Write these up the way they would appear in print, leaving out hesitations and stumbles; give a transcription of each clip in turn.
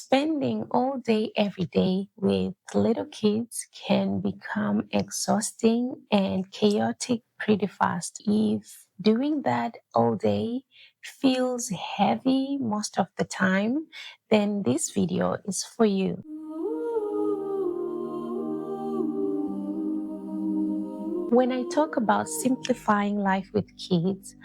Spending all day, every day with little kids can become exhausting and chaotic pretty fast. If doing that all day feels heavy most of the time, then this video is for you. When I talk about simplifying life with kids,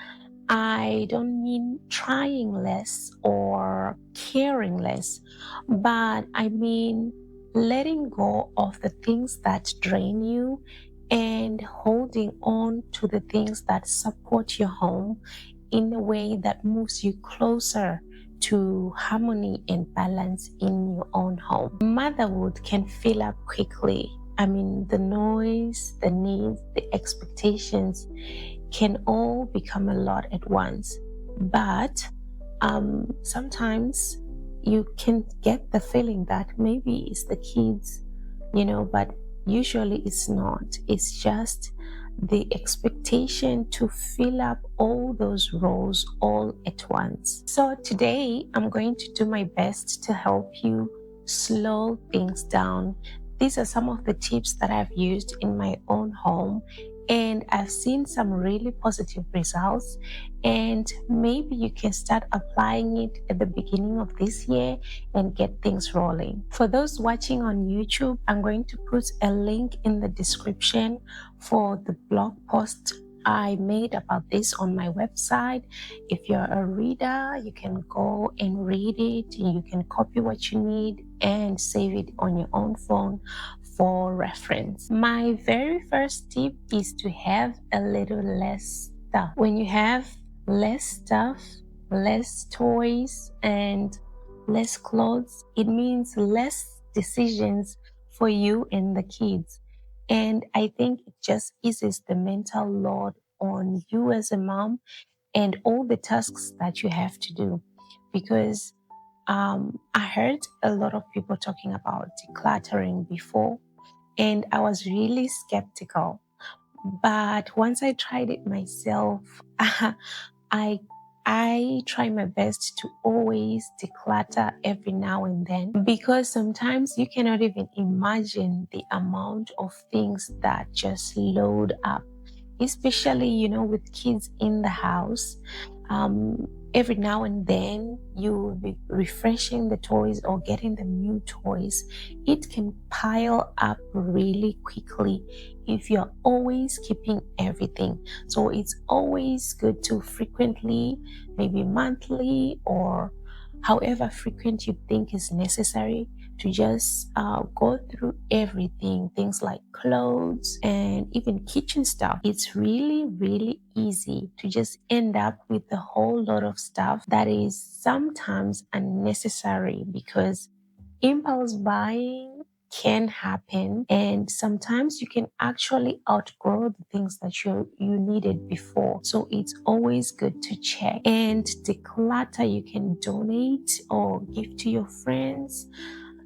I don't mean trying less or caring less, but I mean letting go of the things that drain you and holding on to the things that support your home in a way that moves you closer to harmony and balance in your own home. Motherhood can fill up quickly. I mean, the noise, the needs, the expectations can all become a lot at once. But sometimes you can get the feeling that maybe it's the kids, but usually it's not. It's just the expectation to fill up all those roles all at once. So today I'm going to do my best to help you slow things down. These are some of the tips that I've used in my own home, and I've seen some really positive results, and maybe you can start applying it at the beginning of this year and get things rolling. For those watching on YouTube, I'm going to put a link in the description for the blog post I made about this on my website. If you're a reader, you can go and read it. You can copy what you need and save it on your own phone for reference. My very first tip is to have a little less stuff. When you have less stuff, less toys, and less clothes, it means less decisions for you and the kids. And I think it just eases the mental load on you as a mom and all the tasks that you have to do. Because I heard a lot of people talking about decluttering before, and I was really skeptical. But once I tried it myself, I try my best to always declutter every now and then, because sometimes you cannot even imagine the amount of things that just load up, especially, with kids in the house. Every now and then you will be refreshing the toys or getting the new toys. It can pile up really quickly if you're always keeping everything. So it's always good to frequently, maybe monthly or however frequent you think is necessary, to just go through everything, things like clothes and even kitchen stuff. It's really, really easy to just end up with a whole lot of stuff that is sometimes unnecessary, because impulse buying can happen, and sometimes you can actually outgrow the things that you needed before. So it's always good to check and declutter. You can donate or give to your friends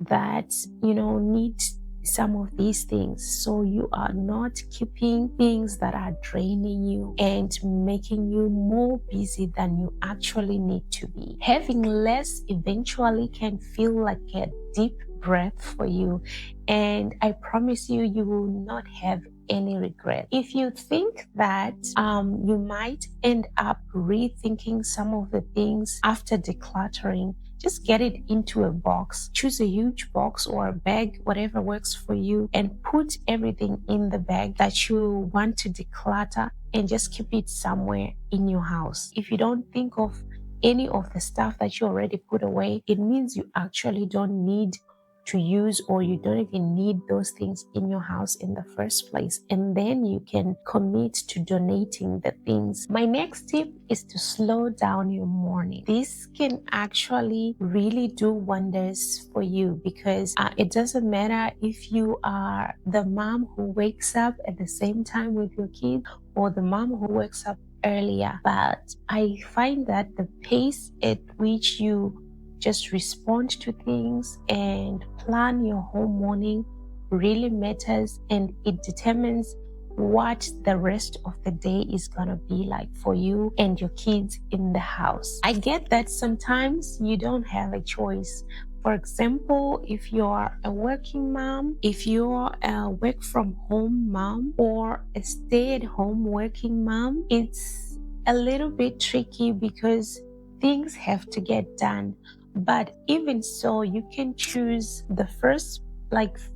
that need some of these things, so you are not keeping things that are draining you and making you more busy than you actually need to be. Having less eventually can feel like a deep breath for you, and I promise you, you will not have any regret. If you think that you might end up rethinking some of the things after decluttering, just get it into a box. Choose a huge box or a bag, whatever works for you, and put everything in the bag that you want to declutter, and just keep it somewhere in your house. If you don't think of any of the stuff that you already put away, it means you actually don't need to use, or you don't even need those things in your house in the first place, and then you can commit to donating the things. My next tip is to slow down your morning. This can actually really do wonders for you, because it doesn't matter if you are the mom who wakes up at the same time with your kid or the mom who wakes up earlier, but I find that the pace at which you just respond to things and plan your whole morning really matters, and it determines what the rest of the day is gonna be like for you and your kids in the house. I get that sometimes you don't have a choice. For example, if you're a working mom, if you're a work from home mom or a stay at home working mom, it's a little bit tricky because things have to get done. But even so, you can choose the first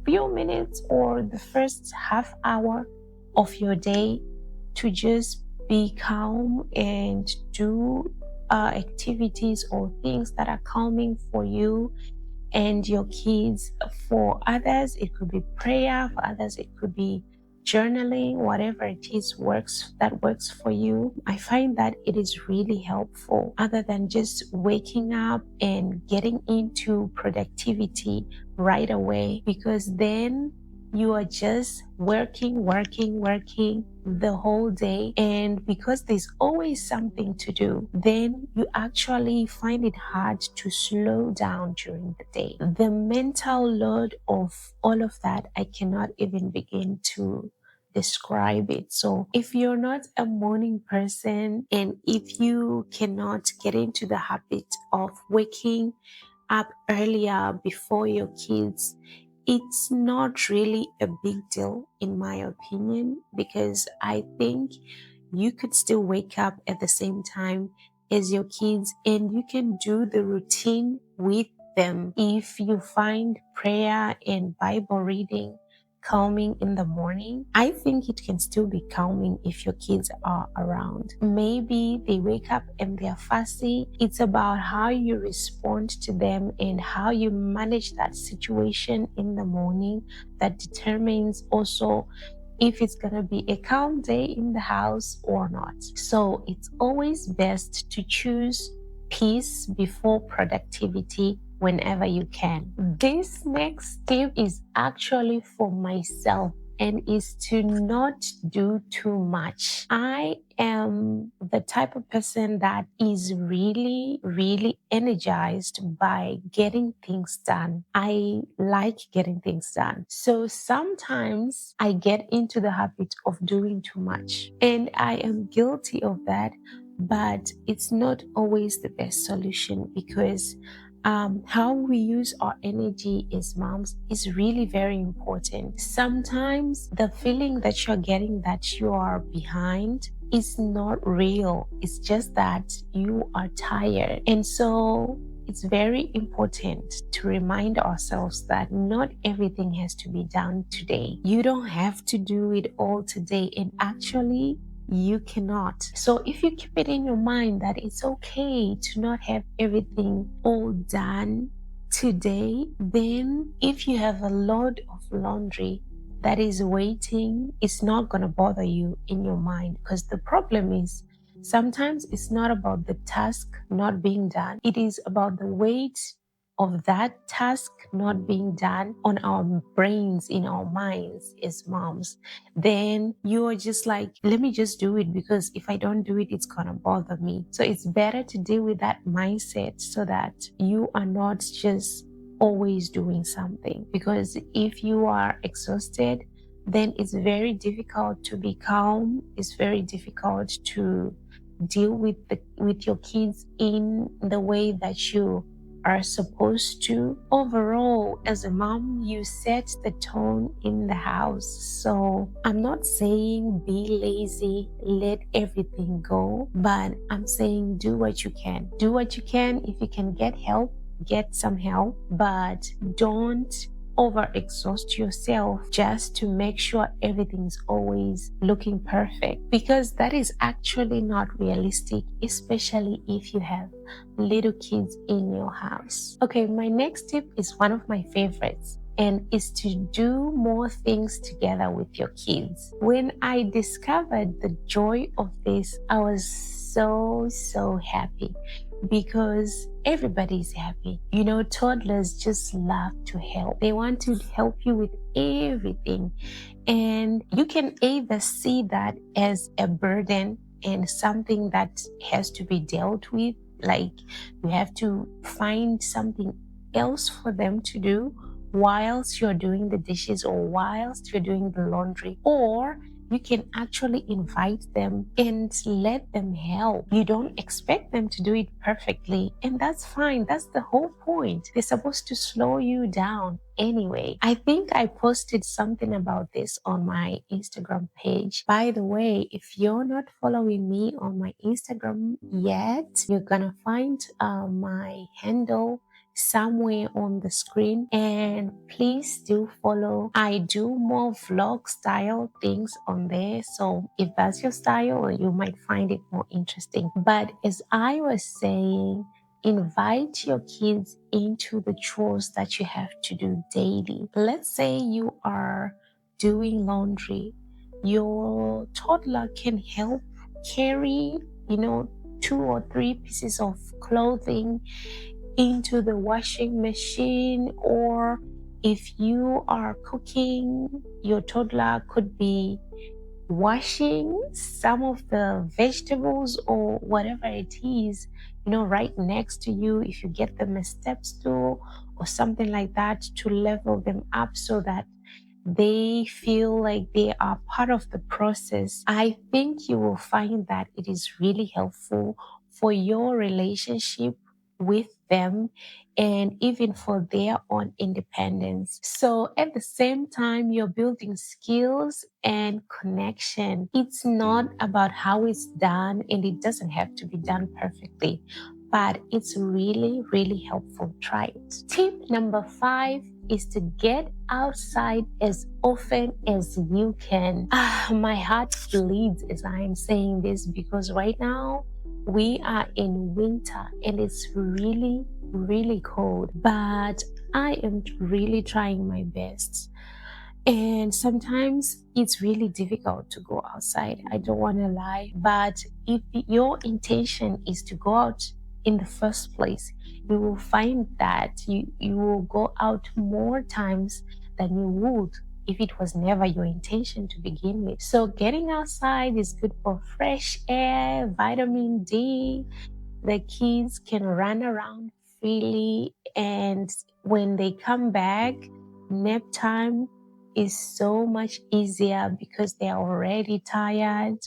few minutes or the first half hour of your day to just be calm and do activities or things that are calming for you and your kids. For others, it could be prayer. For others, it could be journaling. Whatever it is works for you. I find that it is really helpful other than just waking up and getting into productivity right away, because then you are just working the whole day. And because there's always something to do, then you actually find it hard to slow down during the day. The mental load of all of that, I cannot even begin to describe it. So if you're not a morning person and if you cannot get into the habit of waking up earlier before your kids, it's not really a big deal in my opinion, because I think you could still wake up at the same time as your kids and you can do the routine with them. If you find prayer and Bible reading calming in the morning, I think it can still be calming if your kids are around. Maybe they wake up and they're fussy. It's about how you respond to them and how you manage that situation in the morning that determines also if it's going to be a calm day in the house or not. So it's always best to choose peace before productivity whenever you can. This next tip is actually for myself and is to not do too much. I am the type of person that is really energized by getting things done. I like getting things done. So sometimes I get into the habit of doing too much, and I am guilty of that, but it's not always the best solution, because how we use our energy as moms is really very important. Sometimes the feeling that you're getting that you are behind is not real. It's just that you are tired. And so it's very important to remind ourselves that not everything has to be done today. You don't have to do it all today. And actually, you cannot. So if you keep it in your mind that it's okay to not have everything all done today, then if you have a load of laundry that is waiting, it's not going to bother you in your mind, because the problem is sometimes it's not about the task not being done. It is about the weight of that task not being done on our brains, in our minds as moms. Then you are just like, let me just do it, because if I don't do it, it's gonna bother me. So it's better to deal with that mindset so that you are not just always doing something. Because if you are exhausted, then it's very difficult to be calm. It's very difficult to deal with your kids in the way that you are supposed to. Overall, as a mom, you set the tone in the house. So I'm not saying be lazy, let everything go, but I'm saying do what you can. Do what you can. If you can get help, get some help, but don't overexhaust yourself just to make sure everything's always looking perfect, because that is actually not realistic, especially if you have little kids in your house. Okay, my next tip is one of my favorites, and is to do more things together with your kids. When I discovered the joy of this, I was so happy, because everybody's happy. You know, toddlers just love to help. They want to help you with everything. And you can either see that as a burden and something that has to be dealt with, like you have to find something else for them to do whilst you're doing the dishes or whilst you're doing the laundry. Or you can actually invite them and let them help. You don't expect them to do it perfectly, and that's fine. That's the whole point. They're supposed to slow you down anyway. I think I posted something about this on my Instagram page. By the way, if you're not following me on my Instagram yet, you're gonna find my handle somewhere on the screen, and please do follow. I do more vlog style things on there, so if that's your style, you might find it more interesting. But as I was saying, invite your kids into the chores that you have to do daily. Let's say you are doing laundry. Your toddler can help carry, 2 or 3 pieces of clothing into the washing machine. Or if you are cooking, your toddler could be washing some of the vegetables or whatever it is, right next to you. If you get them a step stool or something like that to level them up so that they feel like they are part of the process, I think you will find that it is really helpful for your relationship with them and even for their own independence. So at the same time, you're building skills and connection. It's not about how it's done, and it doesn't have to be done perfectly, but it's really, really helpful. Try it. Tip number 5 is to get outside as often as you can. My heart bleeds as I am saying this because right now we are in winter and it's really, really cold. But I am really trying my best. And sometimes it's really difficult to go outside. I don't want to lie. But if your intention is to go out in the first place, you will find that you will go out more times than you would if it was never your intention to begin with. So getting outside is good for fresh air, vitamin D. The kids can run around freely, and when they come back, nap time is so much easier because they are already tired,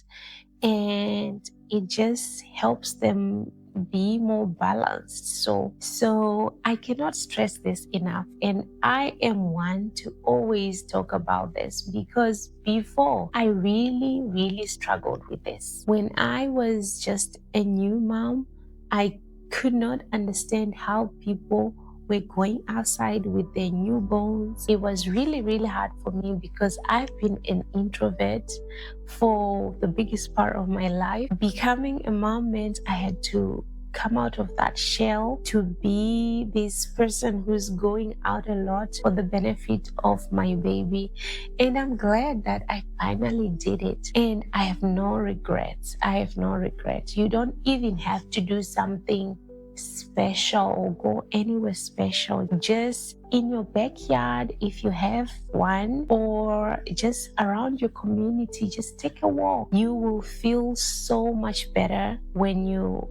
and it just helps them be more balanced. So I cannot stress this enough. And I am one to always talk about this because before I really, really struggled with this. When I was just a new mom, I could not understand how people were going outside with their newborns. It was really, really hard for me because I've been an introvert for the biggest part of my life. Becoming a mom meant I had to come out of that shell to be this person who's going out a lot for the benefit of my baby. And I'm glad that I finally did it. And I have no regrets. I have no regrets. You don't even have to do something special or go anywhere special. Just in your backyard, if you have one, or just around your community, just take a walk. You will feel so much better when you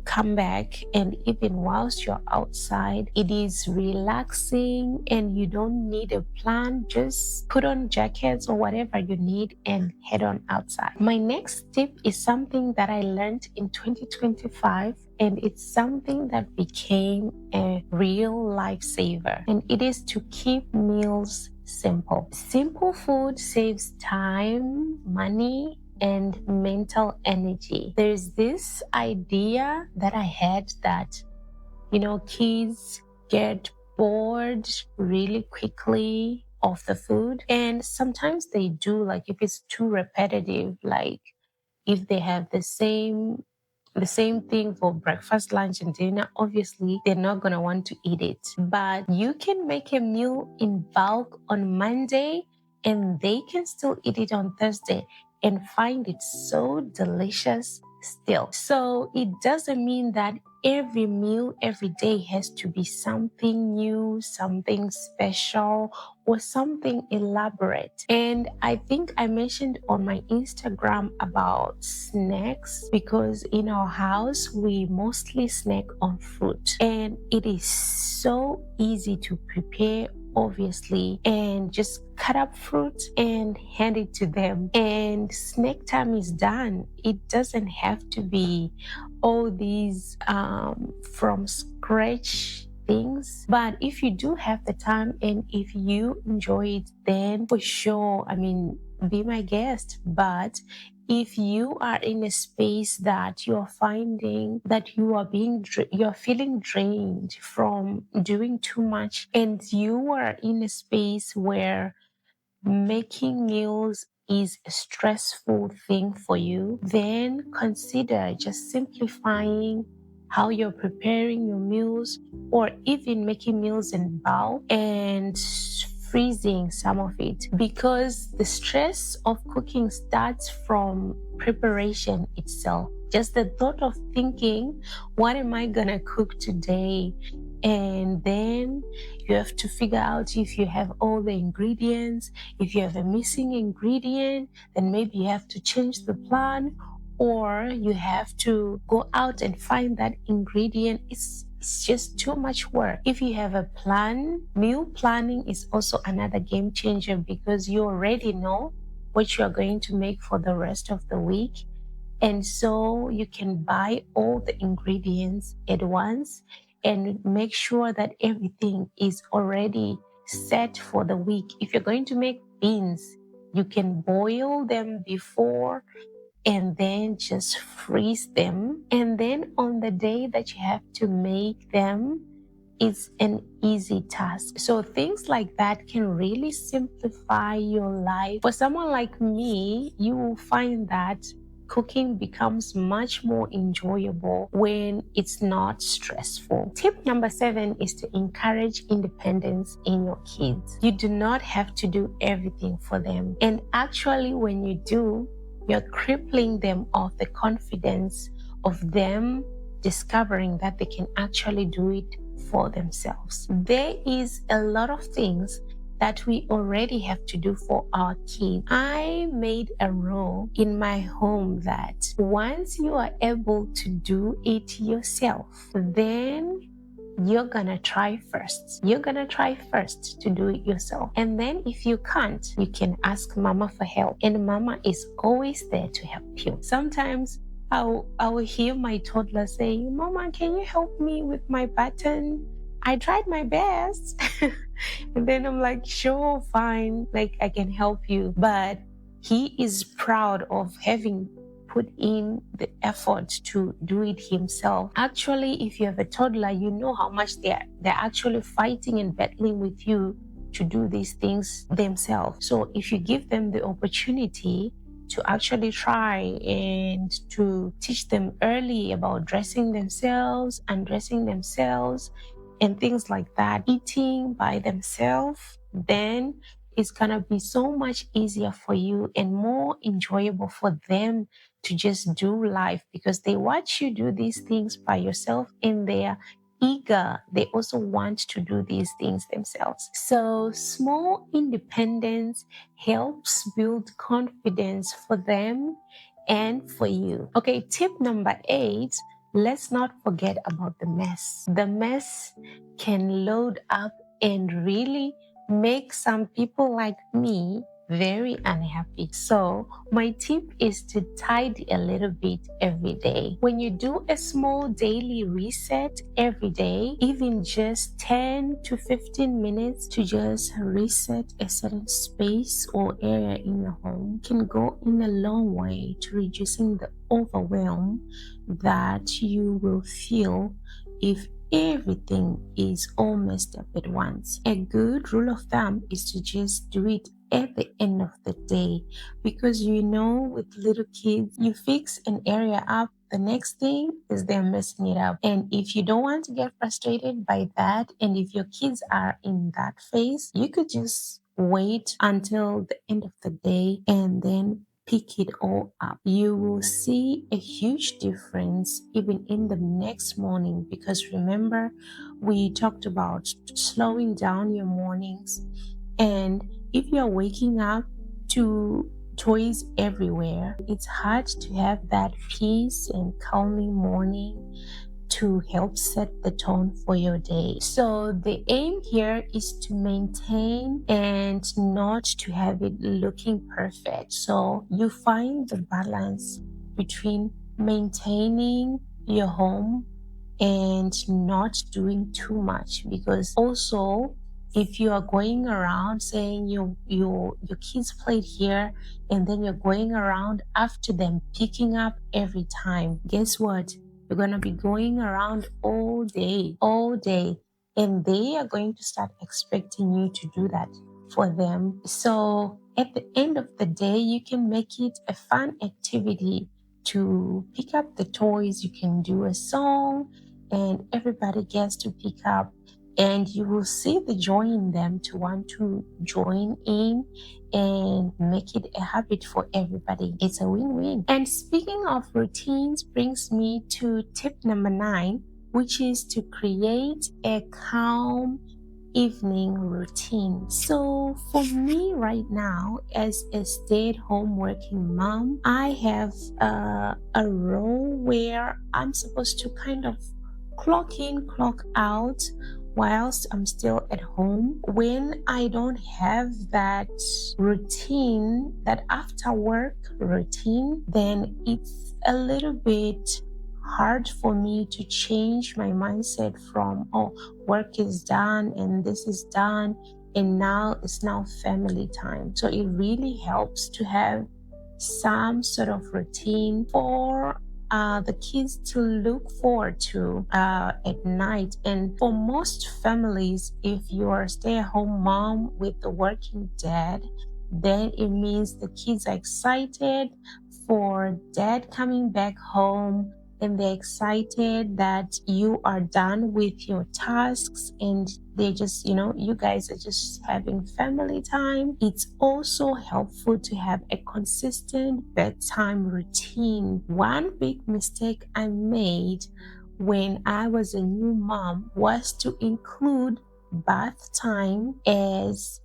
come back. And even whilst you're outside, it is relaxing and you don't need a plan. Just put on jackets or whatever you need and head on outside. My next tip is something that I learned in 2025, and it's something that became a real lifesaver, and it is to keep meals simple. Simple food saves time, money, and mental energy. There's this idea that I had that, kids get bored really quickly of the food. And sometimes they do, like if it's too repetitive, like if they have the same thing for breakfast, lunch, and dinner, obviously they're not going to want to eat it. But you can make a meal in bulk on Monday and they can still eat it on Thursday and find it so delicious still. So it doesn't mean that every meal every day has to be something new, something special, or something elaborate. And I think I mentioned on my Instagram about snacks because in our house, we mostly snack on fruit. And it is so easy to prepare obviously, and just cut up fruit and hand it to them. And snack time is done. It doesn't have to be all these from scratch things. But if you do have the time and if you enjoy it, then for sure, I mean, be my guest. But if you are in a space that you're finding that you're feeling drained from doing too much, and you are in a space where making meals is a stressful thing for you, then consider just simplifying how you're preparing your meals, or even making meals in bulk and freezing some of it, because the stress of cooking starts from preparation itself. Just the thought of thinking, what am I gonna cook today? And then you have to figure out if you have all the ingredients. If you have a missing ingredient, then maybe you have to change the plan, or you have to go out and find that ingredient. It's just too much work. If you have a plan, meal planning is also another game changer, because you already know what you are going to make for the rest of the week. And so you can buy all the ingredients at once and make sure that everything is already set for the week. If you're going to make beans, you can boil them before and then just freeze them. And then on the day that you have to make them, it's an easy task. So things like that can really simplify your life. For someone like me, you will find that cooking becomes much more enjoyable when it's not stressful. Tip number 7 is to encourage independence in your kids. You do not have to do everything for them. And actually, when you do, you're crippling them of the confidence of them discovering that they can actually do it for themselves. There is a lot of things that we already have to do for our kids. I made a rule in my home that once you are able to do it yourself, then you're gonna try first. You're gonna try first to do it yourself. And then if you can't, you can ask mama for help. And mama is always there to help you. Sometimes I will hear my toddler say, Mama, can you help me with my button? I tried my best. And then I'm like, sure, fine. Like, I can help you. But he is proud of having put in the effort to do it himself. Actually, if you have a toddler, you know how much they're actually fighting and battling with you to do these things themselves. So if you give them the opportunity to actually try and to teach them early about dressing themselves, undressing themselves, and things like that, eating by themselves, then it's gonna be so much easier for you and more enjoyable for them to just do life, because they watch you do these things by yourself and they are eager. They also want to do these things themselves. So small independence helps build confidence for them and for you. Okay, tip number 8, let's not forget about the mess. The mess can load up and really make some people like me very unhappy. So my tip is to tidy a little bit every day. When you do a small daily reset every day, even just 10 to 15 minutes to just reset a certain space or area in your home, can go in a long way to reducing the overwhelm that you will feel if everything is all messed up at once. A good rule of thumb is to just do it at the end of the day, because you know, with little kids, you fix an area up, the next thing is they're messing it up. And if you don't want to get frustrated by that, and if your kids are in that phase, you could just wait until the end of the day and then pick it all up. You will see a huge difference even in the next morning, because remember, we talked about slowing down your mornings. And if you're waking up to toys everywhere, it's hard to have that peace and calming morning to help set the tone for your day. So the aim here is to maintain and not to have it looking perfect. So you find the balance between maintaining your home and not doing too much, because also if you are going around saying your kids played here and then you're going around after them picking up every time, guess what, you're going to be going around all day, and they are going to start expecting you to do that for them. So at the end of the day, you can make it a fun activity to pick up the toys. You can do a song and everybody gets to pick up, and you will see the joy in them to want to join in and make it a habit for everybody. It's a win-win. And speaking of routines brings me to tip number 9, which is to create a calm evening routine. So for me right now, as a stay-at-home working mom, I have a role where I'm supposed to kind of clock in, clock out whilst I'm still at home. When I don't have that routine, that after work routine, then it's a little bit hard for me to change my mindset from, oh, work is done and this is done and now it's now family time. So it really helps to have some sort of routine for the kids to look forward to at night. And for most families, if you're a stay-at-home mom with a working dad, then it means the kids are excited for dad coming back home, and they're excited that you are done with your tasks, and they just, you guys are just having family time. It's also helpful to have a consistent bedtime routine. One big mistake I made when I was a new mom was to include bath time as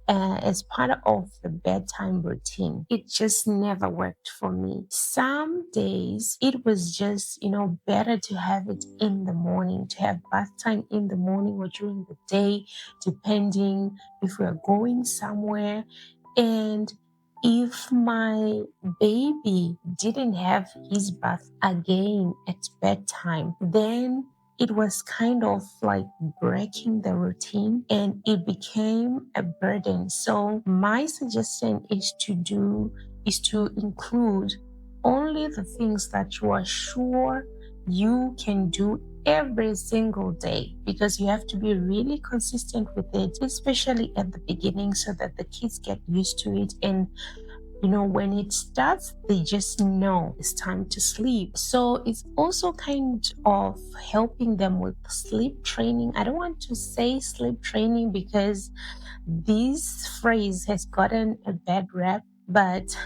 part of the bedtime routine. It just never worked for me. Some days it was just better to have it in the morning, to have bath time in the morning or during the day, depending if we're going somewhere. And if my baby didn't have his bath again at bedtime, then it was kind of like breaking the routine and it became a burden. So my suggestion is to include only the things that you are sure you can do every single day, because you have to be really consistent with it, especially at the beginning, so that the kids get used to it. And when it starts, they just know it's time to sleep. So it's also kind of helping them with sleep training. I don't want to say sleep training because this phrase has gotten a bad rap, but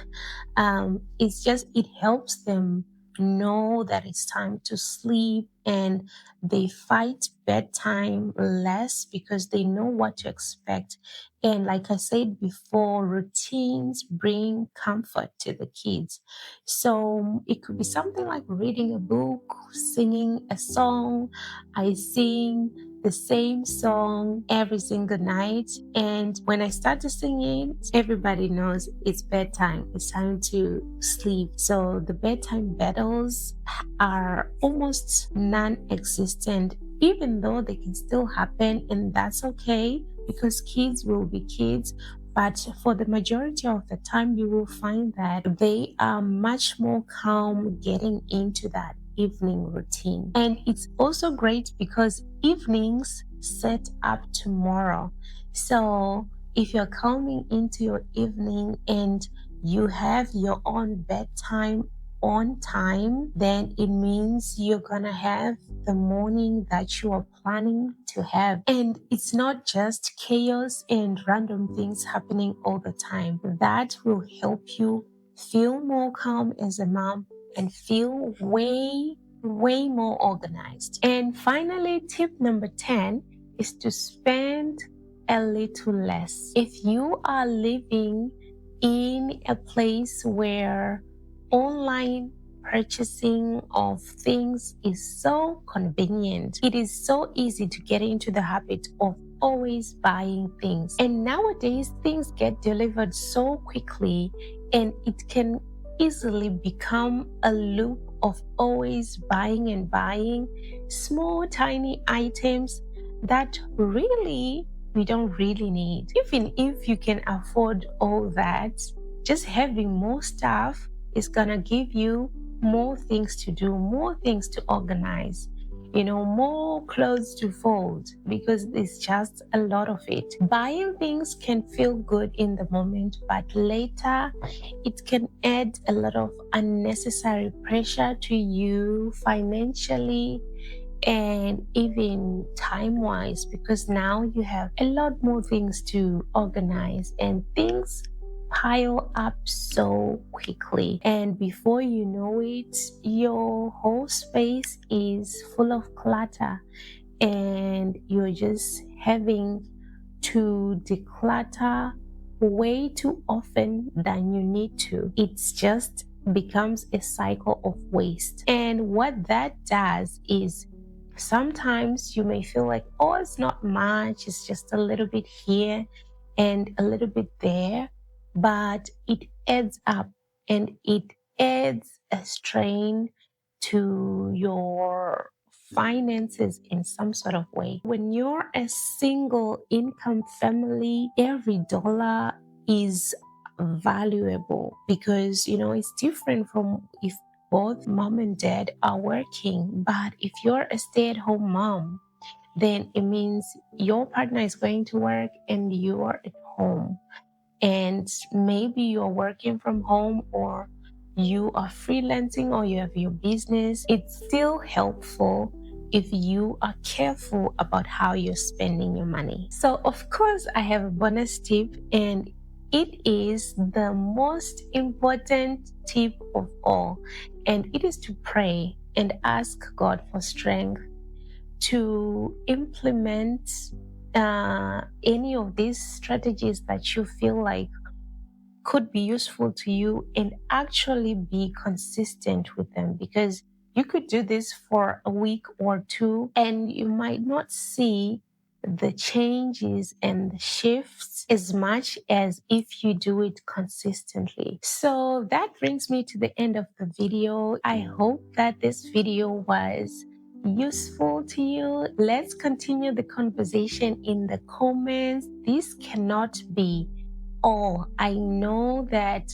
it helps them know that it's time to sleep, and they fight bedtime less because they know what to expect. And like I said before, routines bring comfort to the kids. So it could be something like reading a book, singing a song. I sing the same song every single night. And when I start to sing it, everybody knows it's bedtime. It's time to sleep. So the bedtime battles are almost non-existent, even though they can still happen, and that's okay because kids will be kids. But for the majority of the time, you will find that they are much more calm getting into that evening routine. And it's also great because evenings set up tomorrow. So if you're coming into your evening and you have your own bedtime on time, then it means you're gonna have the morning that you are planning to have. And it's not just chaos and random things happening all the time. That will help you feel more calm as a mom and feel way more organized. And finally, tip number 10 is to spend a little less. If you are living in a place where online purchasing of things is so convenient. It is so easy to get into the habit of always buying things. And nowadays, things get delivered so quickly, and it can easily become a loop of always buying and buying small, tiny items that really we don't really need. Even if you can afford all that, just having more stuff is gonna give you more things to do, more things to organize, more clothes to fold, because it's just a lot of it. Buying things can feel good in the moment, but later it can add a lot of unnecessary pressure to you financially and even time-wise, because now you have a lot more things to organize and things pile up so quickly, and before you know it, your whole space is full of clutter and you're just having to declutter way too often than you need to. It's just becomes a cycle of waste. And what that does is sometimes you may feel like, oh, it's not much, it's just a little bit here and a little bit there, but it adds up and it adds a strain to your finances in some sort of way. When you're a single income family, every dollar is valuable because, it's different from if both mom and dad are working. But if you're a stay-at-home mom, then it means your partner is going to work and you are at home. And maybe you're working from home or you are freelancing or you have your business. It's still helpful if you are careful about how you're spending your money. So, of course, I have a bonus tip, and it is the most important tip of all, and it is to pray and ask God for strength to implement any of these strategies that you feel like could be useful to you, and actually be consistent with them, because you could do this for a week or two and you might not see the changes and the shifts as much as if you do it consistently. So that brings me to the end of the video. I hope that this video was useful to you. Let's continue the conversation in the comments. This cannot be all. I know that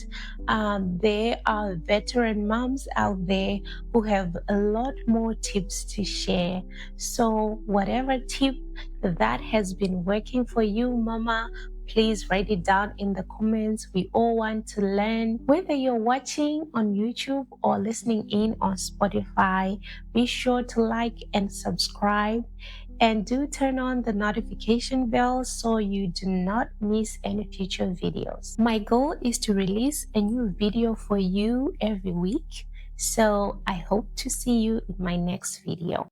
there are veteran moms out there who have a lot more tips to share. So whatever tip that has been working for you, mama, please write it down in the comments. We all want to learn. Whether you're watching on YouTube or listening in on Spotify, be sure to like and subscribe. And do turn on the notification bell so you do not miss any future videos. My goal is to release a new video for you every week. So I hope to see you in my next video.